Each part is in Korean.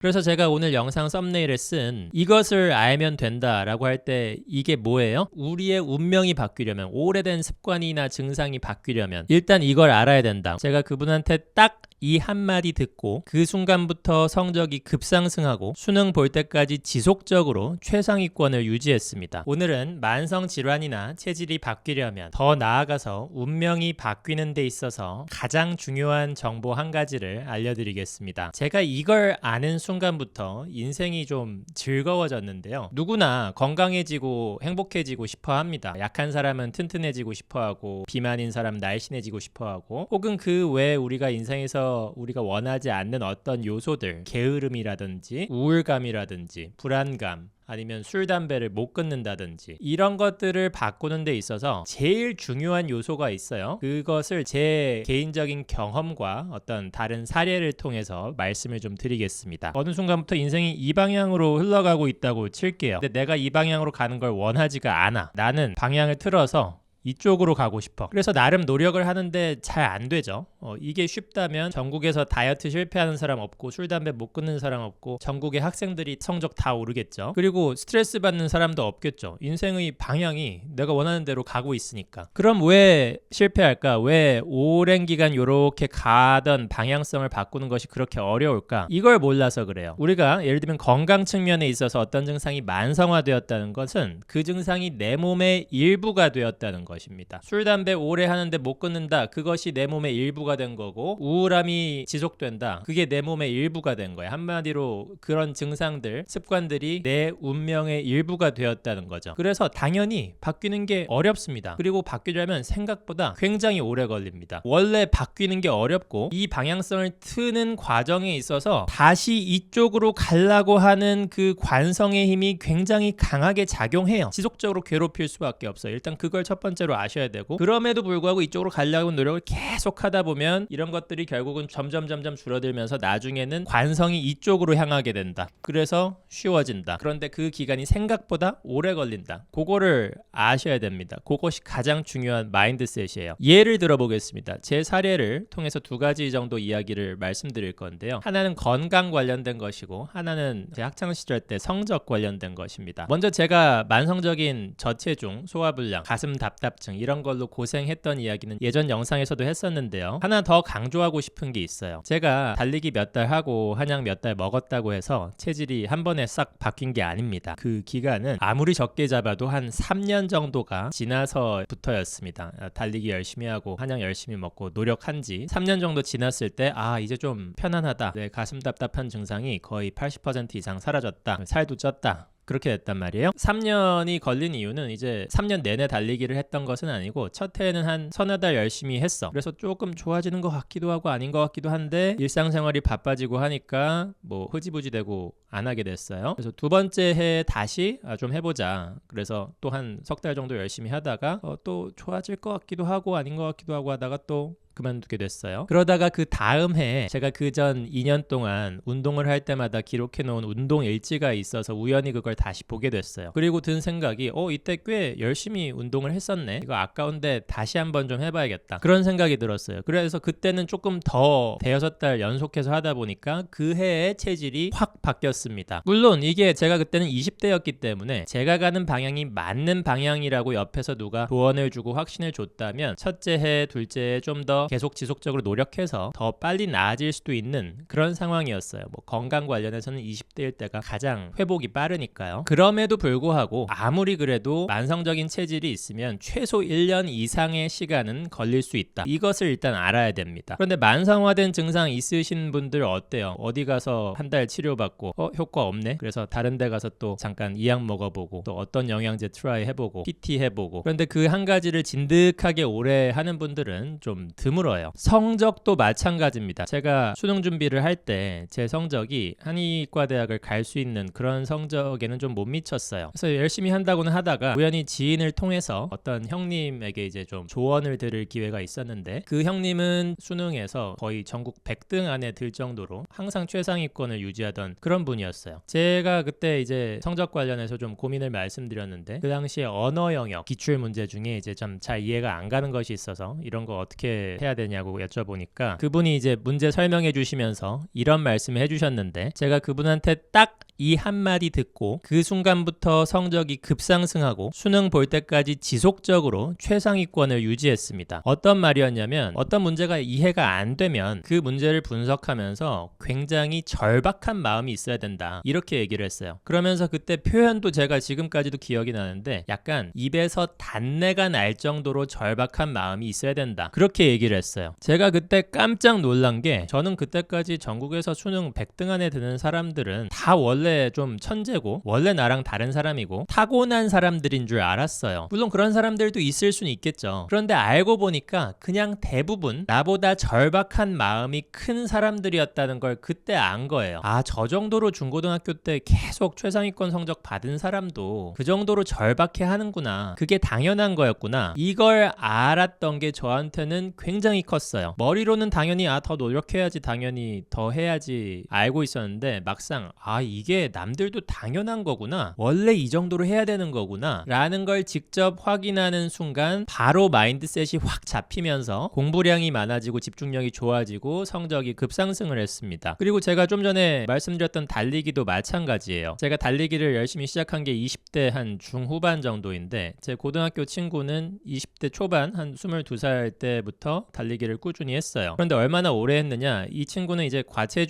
그래서 제가 오늘 영상 썸네일에 쓴 이것을 알면 된다 라고 할 때 이게 뭐예요? 우리의 운명이 바뀌려면, 오래된 습관이나 증상이 바뀌려면 일단 이걸 알아야 된다. 제가 그분한테 딱 이 한마디 듣고 그 순간부터 성적이 급상승하고 수능 볼 때까지 지속적으로 최상위권을 유지했습니다. 오늘은 만성질환이나 체질이 바뀌려면, 더 나아가서 운명이 바뀌는 데 있어서 가장 중요한 정보 한 가지를 알려드리겠습니다. 제가 이걸 아는 순간부터 인생이 좀 즐거워졌는데요. 누구나 건강해지고 행복해지고 싶어 합니다. 약한 사람은 튼튼해지고 싶어 하고, 비만인 사람 날씬해지고 싶어 하고, 혹은 그 외에 우리가 인생에서 우리가 원하지 않는 어떤 요소들, 게으름이라든지 우울감이라든지 불안감, 아니면 술, 담배를 못 끊는다든지 이런 것들을 바꾸는 데 있어서 제일 중요한 요소가 있어요. 그것을 제 개인적인 경험과 어떤 다른 사례를 통해서 말씀을 좀 드리겠습니다. 어느 순간부터 인생이 이 방향으로 흘러가고 있다고 칠게요. 근데 내가 이 방향으로 가는 걸 원하지가 않아. 나는 방향을 틀어서 이쪽으로 가고 싶어. 그래서 나름 노력을 하는데 잘 안 되죠. 이게 쉽다면 전국에서 다이어트 실패하는 사람 없고, 술, 담배 못 끊는 사람 없고, 전국의 학생들이 성적 다 오르겠죠. 그리고 스트레스 받는 사람도 없겠죠. 인생의 방향이 내가 원하는 대로 가고 있으니까. 그럼 왜 실패할까? 왜 오랜 기간 이렇게 가던 방향성을 바꾸는 것이 그렇게 어려울까? 이걸 몰라서 그래요. 우리가 예를 들면 건강 측면에 있어서 어떤 증상이 만성화되었다는 것은 그 증상이 내 몸의 일부가 되었다는 것입니다. 술, 담배 오래 하는데 못 끊는다. 그것이 내 몸의 일부가 된 거고, 우울함이 지속된다. 그게 내 몸의 일부가 된 거예요. 한마디로 그런 증상들, 습관들이 내 운명의 일부가 되었다는 거죠. 그래서 당연히 바뀌는 게 어렵습니다. 그리고 바뀌려면 생각보다 굉장히 오래 걸립니다. 원래 바뀌는 게 어렵고, 이 방향성을 트는 과정에 있어서 다시 이쪽으로 가려고 하는 그 관성의 힘이 굉장히 강하게 작용해요. 지속적으로 괴롭힐 수밖에 없어요. 일단 그걸 첫 번째로 아셔야 되고, 그럼에도 불구하고 이쪽으로 가려고 노력을 계속 하다 보면 이런 것들이 결국은 점점 줄어들면서 나중에는 관성이 이쪽으로 향하게 된다. 그래서 쉬워진다. 그런데 그 기간이 생각보다 오래 걸린다. 그거를 아셔야 됩니다. 그것이 가장 중요한 마인드셋이에요. 예를 들어보겠습니다. 제 사례를 통해서 두 가지 정도 이야기를 말씀드릴 건데요. 하나는 건강 관련된 것이고, 하나는 제 학창시절 때 성적 관련된 것입니다. 먼저 제가 만성적인 저체중, 소화불량, 가슴 답답증 이런 걸로 고생했던 이야기는 예전 영상에서도 했었는데요. 하나 더 강조하고 싶은 게 있어요. 제가 달리기 몇 달 하고 한약 몇 달 먹었다고 해서 체질이 한 번에 싹 바뀐 게 아닙니다. 그 기간은 아무리 적게 잡아도 한 3년 정도가 지나서부터였습니다. 달리기 열심히 하고 한약 열심히 먹고 노력한 지 3년 정도 지났을 때 이제 좀 편안하다. 내 가슴 답답한 증상이 거의 80% 이상 사라졌다. 살도 쪘다. 그렇게 됐단 말이에요. 3년이 걸린 이유는 이제 3년 내내 달리기를 했던 것은 아니고, 첫 해에는 한 서너 달 열심히 했어. 그래서 조금 좋아지는 것 같기도 하고 아닌 것 같기도 한데, 일상생활이 바빠지고 하니까 뭐 흐지부지 되고 안 하게 됐어요. 그래서 두 번째 해에 다시 좀 해보자. 그래서 또 한 석 달 정도 열심히 하다가 또 좋아질 것 같기도 하고 아닌 것 같기도 하고 하다가 또 그만두게 됐어요. 그러다가 그 다음 해에 제가 그 전 2년 동안 운동을 할 때마다 기록해 놓은 운동 일지가 있어서 우연히 그걸 다시 보게 됐어요. 그리고 든 생각이 이때 꽤 열심히 운동을 했었네. 이거 아까운데 다시 한번 좀 해봐야겠다. 그런 생각이 들었어요. 그래서 그때는 조금 더 대여섯 달 연속해서 하다 보니까 그 해의 체질이 확 바뀌었습니다. 물론 이게 제가 그때는 20대였기 때문에 제가 가는 방향이 맞는 방향이라고 옆에서 누가 조언을 주고 확신을 줬다면 첫째 해, 둘째 해 좀 더 계속 지속적으로 노력해서 더 빨리 나아질 수도 있는 그런 상황이었어요. 뭐 건강 관련해서는 20대일 때가 가장 회복이 빠르니까요. 그럼에도 불구하고 아무리 그래도 만성적인 체질이 있으면 최소 1년 이상의 시간은 걸릴 수 있다. 이것을 일단 알아야 됩니다. 그런데 만성화된 증상 있으신 분들 어때요? 어디 가서 한 달 치료받고 효과 없네? 그래서 다른 데 가서 또 잠깐 이 약 먹어보고, 또 어떤 영양제 트라이 해보고, PT 해보고. 그런데 그 한 가지를 진득하게 오래 하는 분들은 좀 드물어요. 성적도 마찬가지입니다. 제가 수능 준비를 할 때 제 성적이 한의과대학을 갈 수 있는 그런 성적에는 좀 못 미쳤어요. 그래서 열심히 한다고는 하다가 우연히 지인을 통해서 어떤 형님에게 이제 좀 조언을 들을 기회가 있었는데, 그 형님은 수능에서 거의 전국 100등 안에 들 정도로 항상 최상위권을 유지하던 그런 분이었어요. 제가 그때 이제 성적 관련해서 좀 고민을 말씀드렸는데, 그 당시에 언어 영역 기출 문제 중에 이제 좀 잘 이해가 안 가는 것이 있어서 이런 거 어떻게 해야 되냐고 여쭤보니까 그분이 이제 문제 설명해 주시면서 이런 말씀을 해주셨는데 제가 그분한테 딱 이 한마디 듣고 그 순간부터 성적이 급상승하고 수능 볼 때까지 지속적으로 최상위권을 유지했습니다. 어떤 말이었냐면 어떤 문제가 이해가 안 되면 그 문제를 분석하면서 굉장히 절박한 마음이 있어야 된다. 이렇게 얘기를 했어요. 그러면서 그때 표현도 제가 지금까지도 기억이 나는데 약간 입에서 단내가 날 정도로 절박한 마음이 있어야 된다. 그렇게 얘기를 했어요. 제가 그때 깜짝 놀란 게 저는 그때까지 전국에서 수능 100등 안에 드는 사람들은 다 원래 좀 천재고 원래 나랑 다른 사람이고 타고난 사람들인 줄 알았어요. 물론 그런 사람들도 있을 수는 있겠죠. 그런데 알고 보니까 그냥 대부분 나보다 절박한 마음이 큰 사람들이었다는 걸 그때 안 거예요. 아, 저 정도로 중고등학교 때 계속 최상위권 성적 받은 사람도 그 정도로 절박해 하는구나. 그게 당연한 거였구나. 이걸 알았던 게 저한테는 굉장히 컸어요. 머리로는 당연히 더 노력해야지, 당연히 더 해야지 알고 있었는데 막상 이게 남들도 당연한 거구나. 원래 이 정도로 해야 되는 거구나. 라는 걸 직접 확인하는 순간 바로 마인드셋이 확 잡히면서 공부량이 많아지고 집중력이 좋아지고 성적이 급상승을 했습니다. 그리고 제가 좀 전에 말씀드렸던 달리기도 마찬가지예요. 제가 달리기를 열심히 시작한 게 20대 한 중후반 정도인데 제 고등학교 친구는 20대 초반 한 22살 때부터 달리기를 꾸준히 했어요. 그런데 얼마나 오래 했느냐? 이 친구는 이제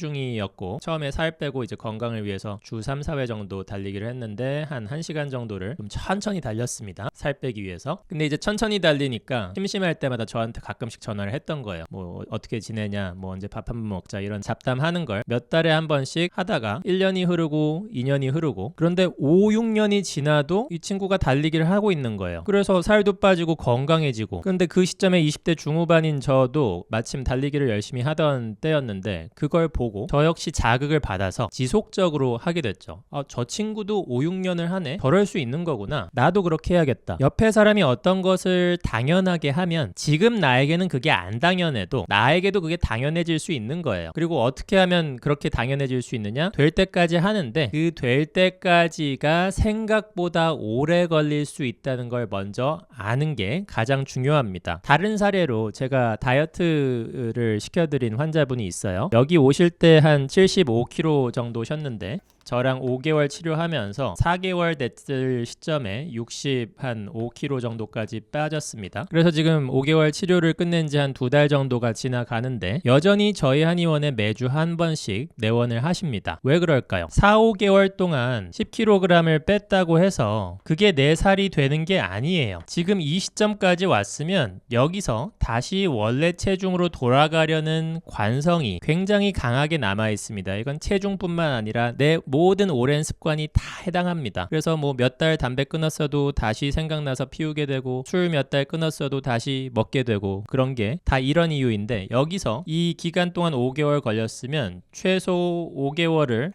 과체중이었고 처음에 살 빼고 이제 건강을 위해서 주 3, 4회 정도 달리기를 했는데 한 1시간 정도를 좀 천천히 달렸습니다. 살 빼기 위해서. 근데 이제 천천히 달리니까 심심할 때마다 저한테 가끔씩 전화를 했던 거예요. 뭐 어떻게 지내냐, 뭐 언제 밥 한번 먹자, 이런 잡담하는 걸 몇 달에 한 번씩 하다가 1년이 흐르고 2년이 흐르고 그런데 5, 6년이 지나도 이 친구가 달리기를 하고 있는 거예요. 그래서 살도 빠지고 건강해지고. 그런데 그 시점에 20대 중후반인 저도 마침 달리기를 열심히 하던 때였는데 그걸 보고 저 역시 자극을 받아서 지속적으로 하게 됐죠. 저 친구도 5, 6년을 하네? 저럴 수 있는 거구나. 나도 그렇게 해야겠다. 옆에 사람이 어떤 것을 당연하게 하면 지금 나에게는 그게 안 당연해도 나에게도 그게 당연해질 수 있는 거예요. 그리고 어떻게 하면 그렇게 당연해질 수 있느냐? 될 때까지 하는데 그 될 때까지가 생각보다 오래 걸릴 수 있다는 걸 먼저 아는 게 가장 중요합니다. 다른 사례로 제가 다이어트를 시켜드린 환자분이 있어요. 여기 오실 때 한 75kg 정도셨는데 저랑 5개월 치료하면서 4개월 됐을 시점에 65kg 정도까지 빠졌습니다. 그래서 지금 5개월 치료를 끝낸 지 한 2달 정도가 지나가는데 여전히 저희 한의원에 매주 한 번씩 내원을 하십니다. 왜 그럴까요? 4, 5개월 동안 10kg을 뺐다고 해서 그게 내 살이 되는 게 아니에요. 지금 이 시점까지 왔으면 여기서 다시 원래 체중으로 돌아가려는 관성이 굉장히 강하게 남아 있습니다. 이건 체중뿐만 아니라 내 모든 오랜 습관이 다 해당합니다. 그래서 뭐 몇 달 담배 끊었어도 다시 생각나서 피우게 되고 술 몇 달 끊었어도 다시 먹게 되고 그런 게 다 이런 이유인데 여기서 이 기간 동안 5개월 걸렸으면 최소 5개월을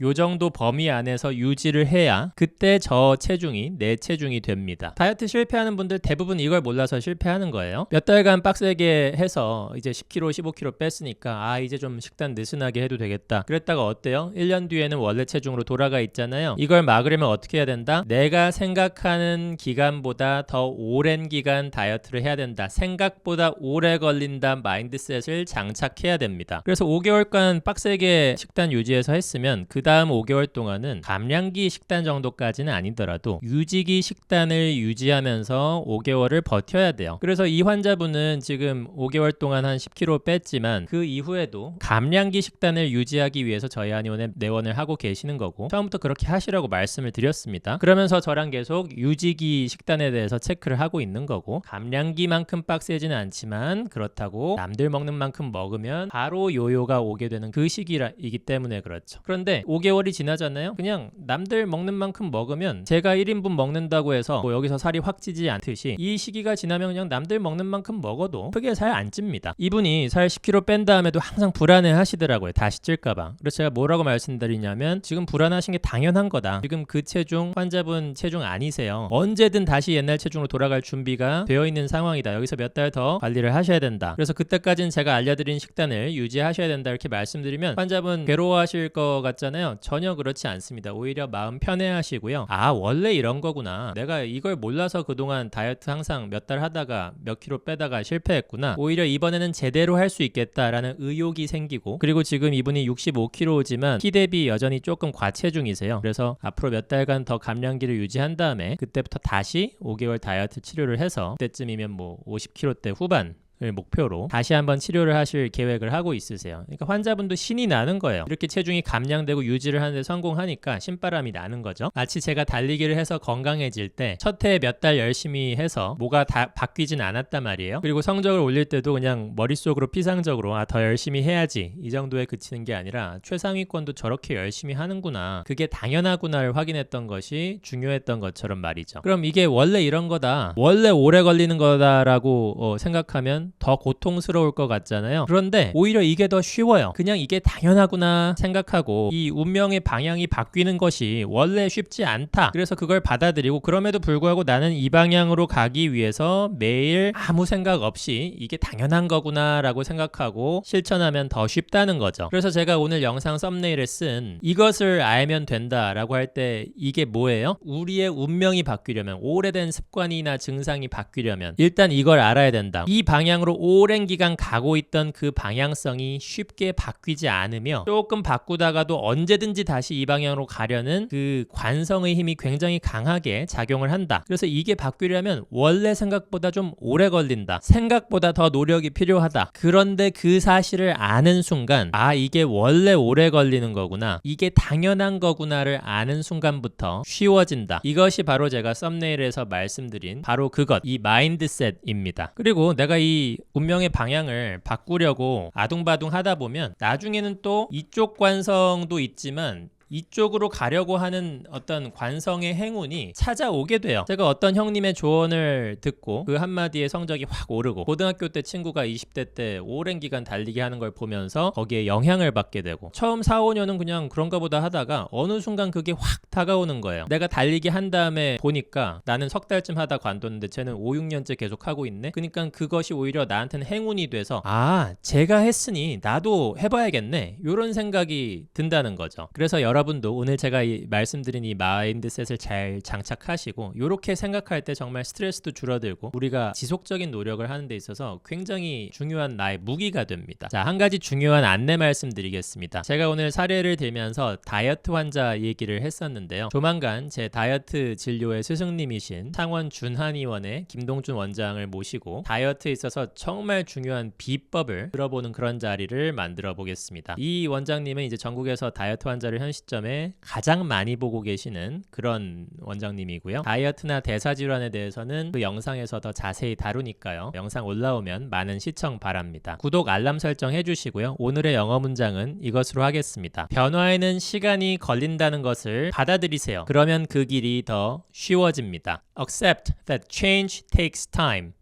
요 정도 범위 안에서 유지를 해야 그때 저 체중이 내 체중이 됩니다. 다이어트 실패하는 분들 대부분 이걸 몰라서 실패하는 거예요. 몇 달간 빡세게 해서 이제 10kg, 15kg 뺐으니까 이제 좀 식단 느슨하게 해도 되겠다. 그랬다가 어때요? 1년 뒤에는 원래 체중으로 돌아가 있잖아요. 이걸 막으려면 어떻게 해야 된다? 내가 생각하는 기간보다 더 오랜 기간 다이어트를 해야 된다. 생각보다 오래 걸린다 마인드셋을 장착해야 됩니다. 그래서 5개월간 빡세게 식단 유지해서 했으면 그 다음 5개월 동안은 감량기 식단 정도까지는 아니더라도 유지기 식단을 유지하면서 5개월을 버텨야 돼요. 그래서 이 환자분은 지금 5개월 동안 한 10kg 뺐지만 그 이후에도 감량기 식단을 유지하기 위해서 저희 한의원에 내원을 하고 계시는 거고 처음부터 그렇게 하시라고 말씀을 드렸습니다. 그러면서 저랑 계속 유지기 식단에 대해서 체크를 하고 있는 거고 감량기만큼 빡세지는 않지만 그렇다고 남들 먹는 만큼 먹으면 바로 요요가 오게 되는 그 시기이기 때문에 그렇죠. 그런데 5개월이 지나잖아요. 그냥 남들 먹는 만큼 먹으면 제가 1인분 먹는다고 해서 뭐 여기서 살이 확 찌지 않듯이 이 시기가 지나면 그냥 남들 먹는 만큼 먹어도 크게 살 안 찝니다. 이분이 살 10kg 뺀 다음에도 항상 불안해 하시더라고요. 다시 찔까봐. 그래서 제가 뭐라고 말씀드리냐면 지금 불안하신 게 당연한 거다. 지금 그 체중 환자분 체중 아니세요. 언제든 다시 옛날 체중으로 돌아갈 준비가 되어 있는 상황이다. 여기서 몇 달 더 관리를 하셔야 된다. 그래서 그때까지는 제가 알려드린 식단을 유지하셔야 된다. 이렇게 말씀드리면 환자분 괴로워하실 것 같잖아요. 있잖아요. 전혀 그렇지 않습니다. 오히려 마음 편해하시고요. 아, 원래 이런 거구나. 내가 이걸 몰라서 그동안 다이어트 항상 몇 달 하다가 몇 킬로 빼다가 실패했구나. 오히려 이번에는 제대로 할 수 있겠다라는 의욕이 생기고, 그리고 지금 이분이 65kg지만 키 대비 여전히 조금 과체중이세요. 그래서 앞으로 몇 달간 더 감량기를 유지한 다음에 그때부터 다시 5개월 다이어트 치료를 해서 그때쯤이면 뭐 50kg대 후반 목표로 다시 한번 치료를 하실 계획을 하고 있으세요. 그러니까 환자분도 신이 나는 거예요. 이렇게 체중이 감량되고 유지를 하는데 성공하니까 신바람이 나는 거죠. 마치 제가 달리기를 해서 건강해질 때 첫 해에 몇 달 열심히 해서 뭐가 다 바뀌진 않았단 말이에요. 그리고 성적을 올릴 때도 그냥 머릿속으로 피상적으로 더 열심히 해야지 이 정도에 그치는 게 아니라 최상위권도 저렇게 열심히 하는구나, 그게 당연하구나를 확인했던 것이 중요했던 것처럼 말이죠. 그럼 이게 원래 이런 거다, 원래 오래 걸리는 거다라고 생각하면 더 고통스러울 것 같잖아요. 그런데 오히려 이게 더 쉬워요. 그냥 이게 당연하구나 생각하고 이 운명의 방향이 바뀌는 것이 원래 쉽지 않다, 그래서 그걸 받아들이고, 그럼에도 불구하고 나는 이 방향으로 가기 위해서 매일 아무 생각 없이 이게 당연한 거구나 라고 생각하고 실천하면 더 쉽다는 거죠. 그래서 제가 오늘 영상 썸네일에 쓴 이것을 알면 된다 라고 할 때 이게 뭐예요? 우리의 운명이 바뀌려면, 오래된 습관이나 증상이 바뀌려면 일단 이걸 알아야 된다. 이 방향으로 오랜 기간 가고 있던 그 방향성이 쉽게 바뀌지 않으며, 조금 바꾸다가도 언제든지 다시 이 방향으로 가려는 그 관성의 힘이 굉장히 강하게 작용을 한다. 그래서 이게 바뀌려면 원래 생각보다 좀 오래 걸린다, 생각보다 더 노력이 필요하다. 그런데 그 사실을 아는 순간, 아, 이게 원래 오래 걸리는 거구나, 이게 당연한 거구나를 아는 순간부터 쉬워진다. 이것이 바로 제가 썸네일에서 말씀드린 바로 그것, 이 마인드셋입니다. 그리고 내가 이 운명의 방향을 바꾸려고 아둥바둥 하다 보면 나중에는 또 이쪽 관성도 있지만 이쪽으로 가려고 하는 어떤 관성의 행운이 찾아오게 돼요. 제가 어떤 형님의 조언을 듣고 그 한마디에 성적이 확 오르고, 고등학교 때 친구가 20대 때 오랜 기간 달리기 하는 걸 보면서 거기에 영향을 받게 되고, 처음 4, 5년은 그냥 그런가 보다 하다가 어느 순간 그게 확 다가오는 거예요. 내가 달리기 한 다음에 보니까 나는 석 달쯤 하다 관뒀는데 쟤는 5, 6년째 계속 하고 있네. 그러니까 그것이 오히려 나한테는 행운이 돼서, 아, 제가 했으니 나도 해봐야겠네, 이런 생각이 든다는 거죠. 그래서 여러분도 오늘 제가 말씀드린 이 마인드셋을 잘 장착하시고 이렇게 생각할 때 정말 스트레스도 줄어들고 우리가 지속적인 노력을 하는 데 있어서 굉장히 중요한 나의 무기가 됩니다. 자, 한 가지 중요한 안내 말씀드리겠습니다. 제가 오늘 사례를 들면서 다이어트 환자 얘기를 했었는데요. 조만간 제 다이어트 진료의 스승님이신 창원 준한의원의 김동준 원장을 모시고 다이어트에 있어서 정말 중요한 비법을 들어보는 그런 자리를 만들어 보겠습니다. 이 원장님은 이제 전국에서 다이어트 환자를 현 시점에 가장 많이 보고 계시는 그런 원장님이고요. 다이어트나 대사질환에 대해서는 그 영상에서 더 자세히 다루니까요. 영상 올라오면 많은 시청 바랍니다. 구독, 알람 설정 해주시고요. 오늘의 영어 문장은 이것으로 하겠습니다. 변화에는 시간이 걸린다는 것을 받아들이세요. 그러면 그 길이 더 쉬워집니다. Accept that change takes time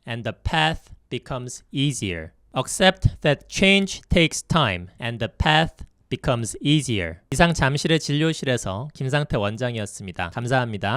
and the path becomes easier. Accept that change takes time and the path becomes easier. 이상 잠실의 진료실에서 김상태 원장이었습니다. 감사합니다.